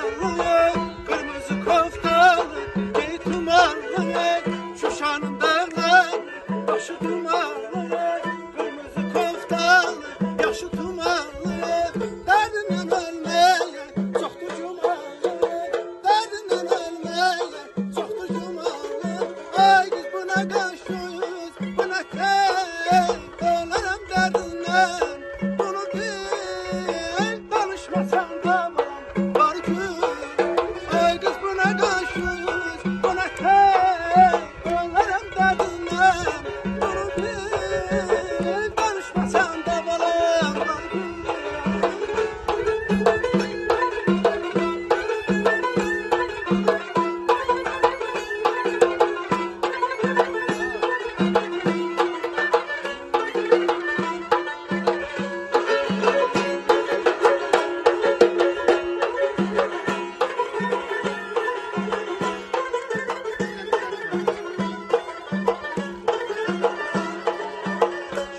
tumarlı, kırmızı koftalı, giy tumarlı, Şuşanın dağları, başı tumarlı, kırmızı koftalı, yaşı tumarlı, derdinden ölmeye, çoktu cumalı, derdinden ölmeye, çoktu cumalı. Ay biz buna karşıyız, buna kel, ölerim derdinden, bunu bil, danışmasan da var gün. Ay kız buna karşıyız, buna kel, ölerim derdinden, bunu bil, danışmasan da var gün.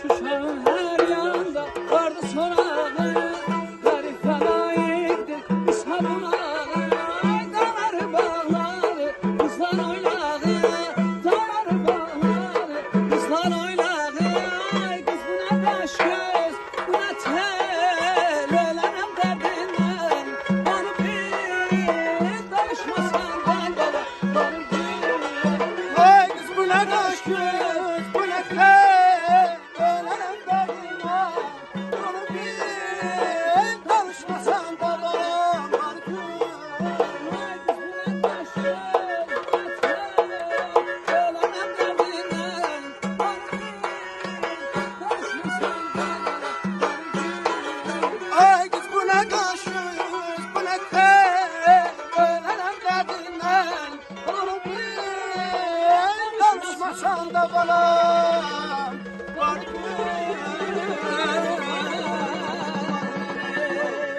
Şuşanın her yanında vardı sonağı, garip felaiktir İsa bunağı. Dağları bağları, kızlar oynağı, dağları bağları, kızlar oynağı. Kız buna baş göz, buna tel, ölenem derdinden, onu bil, danışmasan ben baba, var gün. Ay kız buna karşıyız, buna kel, ölerim derdinden, bunu bil, danışmasan da var gün. Ay kız buna karşıyız, buna kel, ölerim derdinden, bunu bil, danışmasan da bana